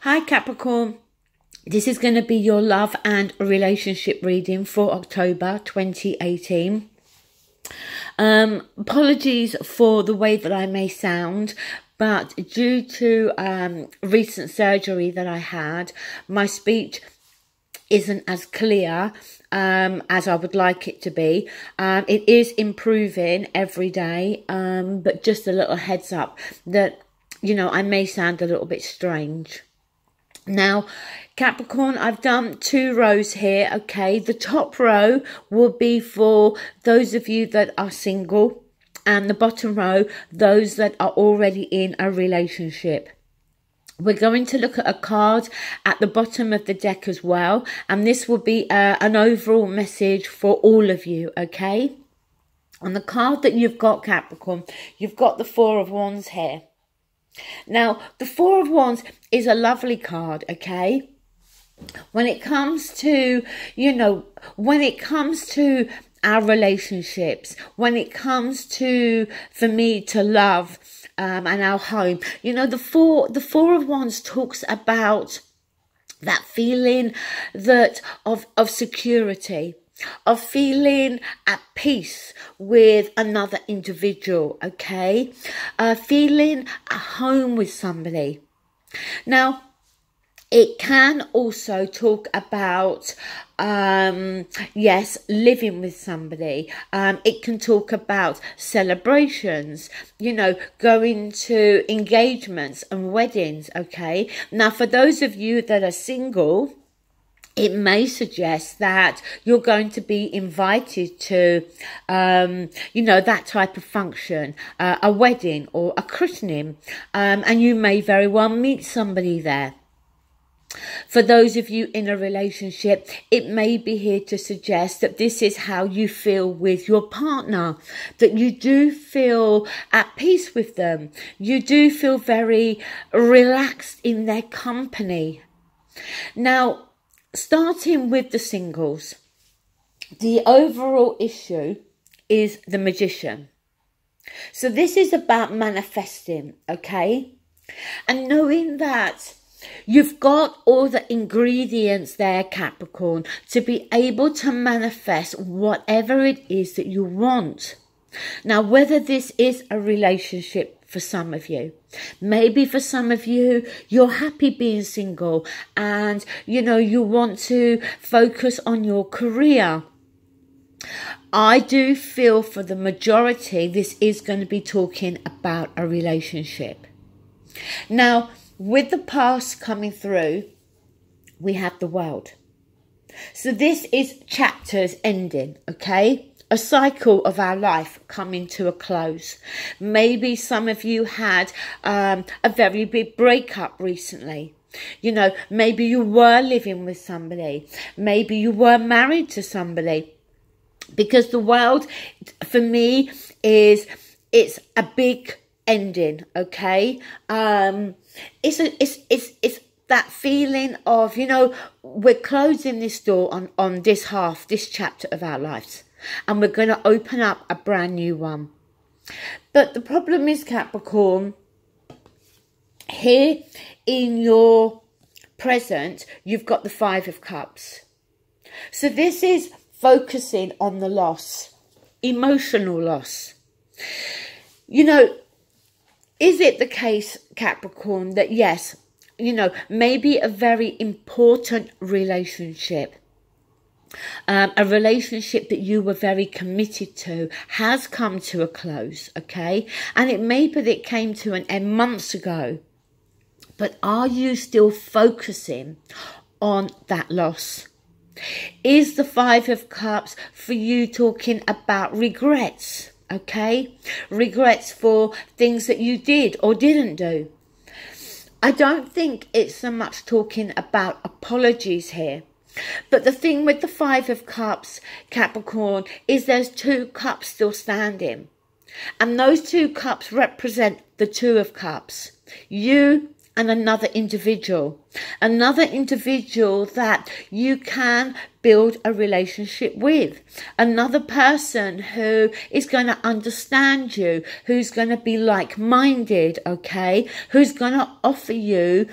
Hi Capricorn, this is going to be your love and relationship reading for October 2018. Apologies for the way that I may sound, but due to recent surgery that I had, my speech isn't as clear as I would like it to be. It is improving every day, but just a little heads up that, you know, I may sound a little bit strange. Now, Capricorn, I've done 2 rows here, okay? The top row will be for those of you that are single, and the bottom row, those that are already in a relationship. We're going to look at a card at the bottom of the deck as well, and this will be an overall message for all of you, okay? On the card that you've got, Capricorn, you've got the 4 of Wands here. Now, the 4 of Wands is a lovely card, okay? When it comes to, you know, when it comes to our relationships, when it comes to, for me, to love and our home, you know, the four of Wands talks about that feeling that of security, of feeling at peace with another individual, okay? Feeling at home with somebody. Now, it can also talk about, yes, living with somebody. It can talk about celebrations, you know, going to engagements and weddings, okay? Now, for those of you that are single, it may suggest that you're going to be invited to, you know, that type of function, a wedding or a christening, and you may very well meet somebody there. For those of you in a relationship, it may be here to suggest that this is how you feel with your partner, that you do feel at peace with them. You do feel very relaxed in their company. Now, starting with the singles, the overall issue is the Magician. So this is about manifesting, okay? And knowing that you've got all the ingredients there, Capricorn, to be able to manifest whatever it is that you want. Now, whether this is a relationship for some of you, maybe for some of you, you're happy being single and, you know, you want to focus on your career. I do feel for the majority, this is going to be talking about a relationship. Now, with the past coming through, we have the World. So this is chapters ending, okay? A cycle of our life coming to a close. Maybe some of you had a very big breakup recently. You know, maybe you were living with somebody. Maybe you were married to somebody. Because the World, for me, it's a big ending, okay? It's that feeling of, you know, we're closing this door on this half, this chapter of our lives, and we're going to open up a brand new one. But the problem is, Capricorn, here in your present, you've got the 5 of Cups. So this is focusing on the loss, emotional loss. You know, is it the case, Capricorn, that yes, you know, maybe a very important relationship, a relationship that you were very committed to has come to a close, okay? And it may be that it came to an end months ago, but are you still focusing on that loss? Is the 5 of Cups for you talking about regrets? Okay, regrets for things that you did or didn't do. I don't think it's so much talking about apologies here. But the thing with the 5 of Cups, Capricorn, is there's 2 cups still standing. And those 2 cups represent the 2 of Cups. You and another individual that you can build a relationship with, another person who is going to understand you, who's going to be like-minded, okay, who's going to offer you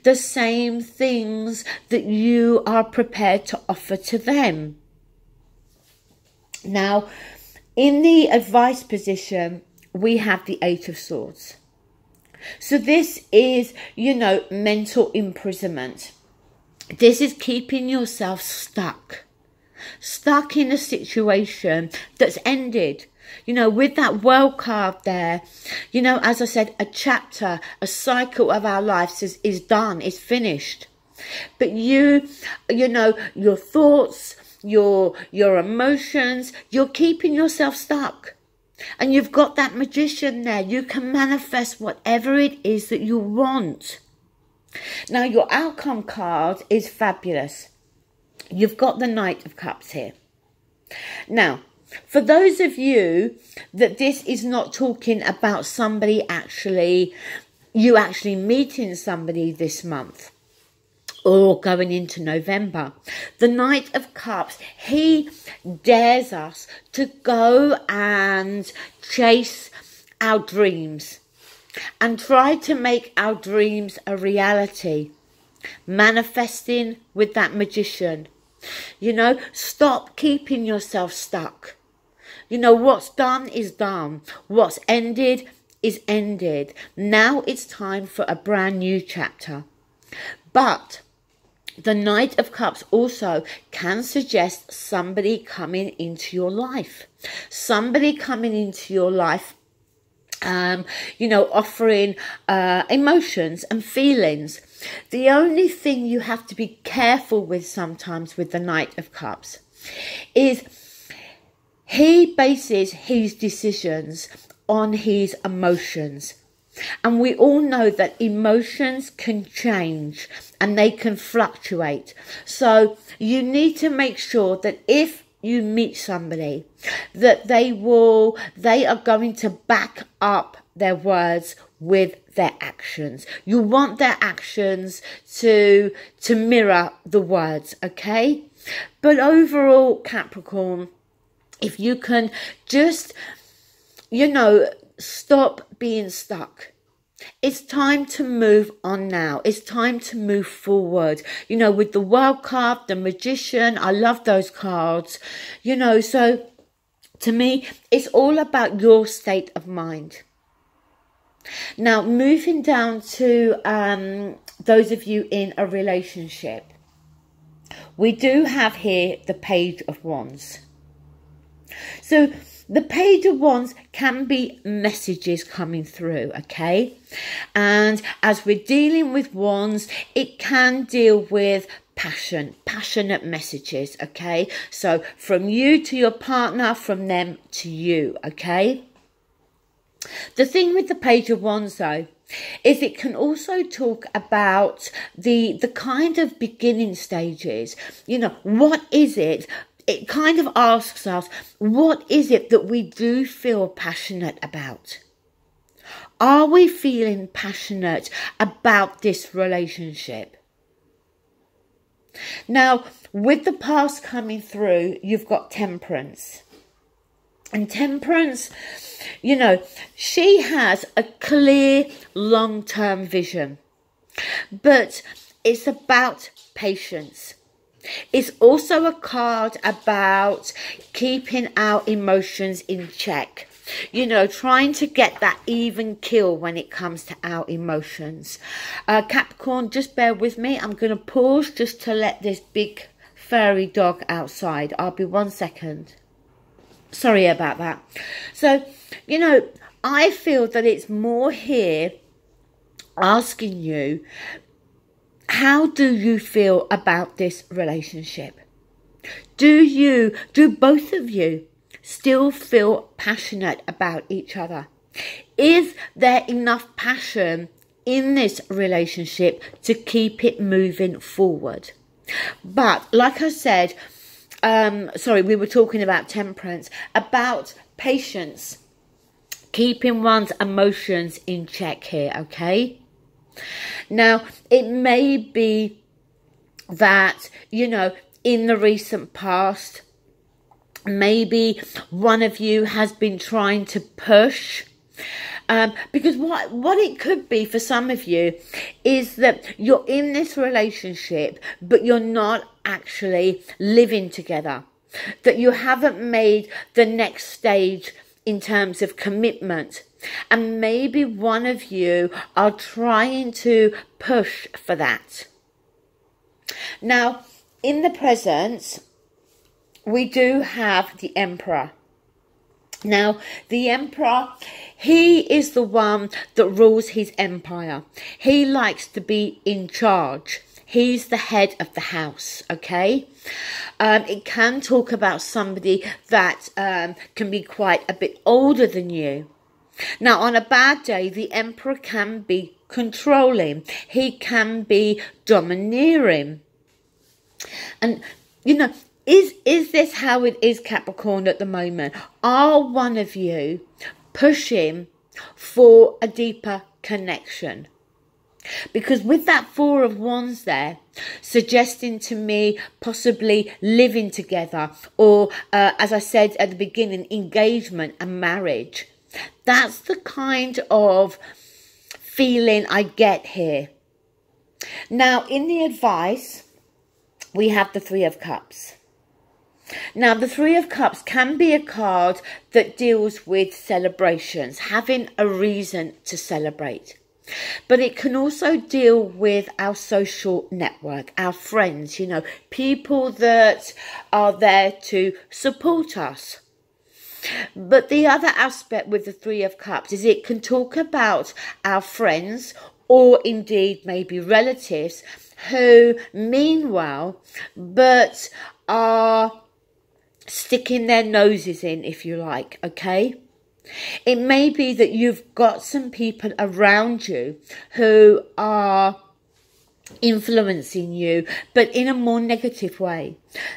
the same things that you are prepared to offer to them. Now, in the advice position, we have the Eight of Swords. So this is, mental imprisonment. This is keeping yourself stuck in a situation that's ended. With that World card there, as I said, a chapter, a cycle of our lives is done, is finished. But your thoughts, your emotions, you're keeping yourself stuck. And you've got that Magician there. You can manifest whatever it is that you want. Now, your outcome card is fabulous. You've got the Knight of Cups here. Now, for those of you that this is not talking about somebody you actually meeting somebody this month, or going into November, the Knight of Cups, he dares us to go and chase our dreams and try to make our dreams a reality, manifesting with that Magician. Stop keeping yourself stuck. What's done is done. What's ended is ended. Now it's time for a brand new chapter. But the Knight of Cups also can suggest somebody coming into your life. Somebody coming into your life, offering emotions and feelings. The only thing you have to be careful with sometimes with the Knight of Cups is he bases his decisions on his emotions. And we all know that emotions can change and they can fluctuate. So you need to make sure that if you meet somebody, that they are going to back up their words with their actions. You want their actions to mirror the words, okay? But overall, Capricorn, if you can just, stop being stuck. It's time to move on now. It's time to move forward. With the World card, the Magician, I love those cards. So to me, it's all about your state of mind. Now, moving down to those of you in a relationship, we do have here the Page of Wands. So the Page of Wands can be messages coming through, okay? And as we're dealing with wands, it can deal with passionate messages, okay? So from you to your partner, from them to you, okay? The thing with the Page of Wands, though, is it can also talk about the kind of beginning stages. What is it? It kind of asks us, what is it that we do feel passionate about? Are we feeling passionate about this relationship? Now, with the past coming through, you've got Temperance. And Temperance, she has a clear long-term vision. But it's about patience. It's also a card about keeping our emotions in check. Trying to get that even keel when it comes to our emotions. Capricorn, just bear with me. I'm going to pause just to let this big furry dog outside. I'll be 1 second. Sorry about that. So, I feel that it's more here asking you, how do you feel about this relationship? Do both of you still feel passionate about each other? Is there enough passion in this relationship to keep it moving forward? But like I said, we were talking about Temperance, about patience, keeping one's emotions in check here, okay? Now, it may be that, you know, in the recent past, maybe one of you has been trying to push. Because what it could be for some of you is that you're in this relationship, but you're not actually living together. That you haven't made the next stage in terms of commitment. And maybe one of you are trying to push for that. Now, in the present, we do have the Emperor. Now, the Emperor, he is the one that rules his empire. He likes to be in charge. He's the head of the house, okay? It can talk about somebody that can be quite a bit older than you. Now, on a bad day, the Emperor can be controlling. He can be domineering. And, you know, is this how it is, Capricorn, at the moment? Are one of you pushing for a deeper connection? Because with that Four of Wands there, suggesting to me possibly living together, or as I said at the beginning, engagement and marriage. That's the kind of feeling I get here. Now, in the advice, we have the Three of Cups. Now, the Three of Cups can be a card that deals with celebrations, having a reason to celebrate. But it can also deal with our social network, our friends, you know, people that are there to support us. But the other aspect with the Three of Cups is it can talk about our friends, or indeed maybe relatives who mean well, but are sticking their noses in, if you like, okay? It may be that you've got some people around you who are influencing you, but in a more negative way,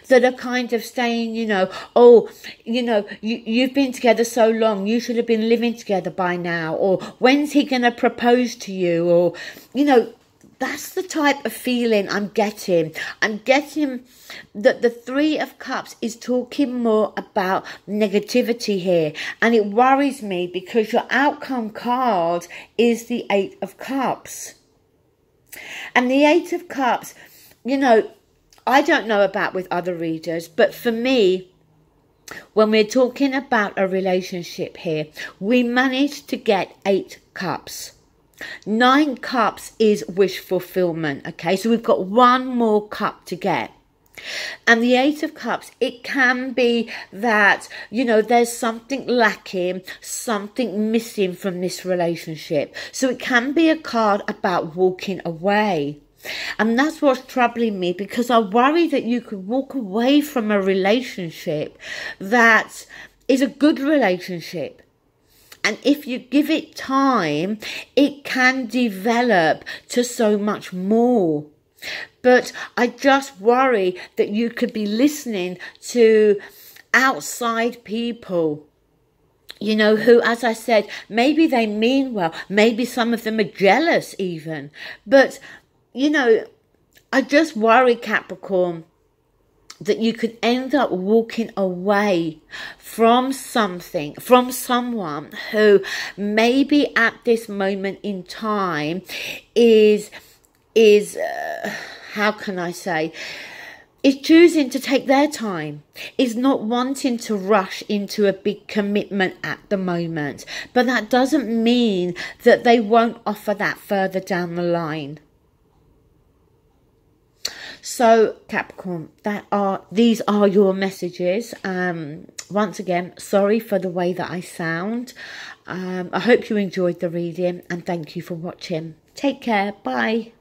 that are kind of saying, you know, oh, you know, you've been together so long, you should have been living together by now, or when's he going to propose to you, or, you know, that's the type of feeling I'm getting. I'm getting that the Three of Cups is talking more about negativity here. And it worries me because your outcome card is the Eight of Cups. And the Eight of Cups, you know, I don't know about with other readers, but for me, when we're talking about a relationship here, we managed to get 8 cups. 9 cups is wish fulfillment, okay? So we've got 1 more cup to get. And the Eight of Cups, it can be that, you know, there's something lacking, something missing from this relationship. So it can be a card about walking away. And that's what's troubling me, because I worry that you could walk away from a relationship that is a good relationship. And if you give it time, it can develop to so much more. But I just worry that you could be listening to outside people, you know, who, as I said, maybe they mean well, maybe some of them are jealous even. But, you know, I just worry, Capricorn, that you could end up walking away from something, from someone who maybe at this moment in time is how can I say, is choosing to take their time, is not wanting to rush into a big commitment at the moment. But that doesn't mean that they won't offer that further down the line. So Capricorn, these are your messages. Once again, sorry for the way that I sound. I hope you enjoyed the reading, and thank you for watching. Take care. Bye.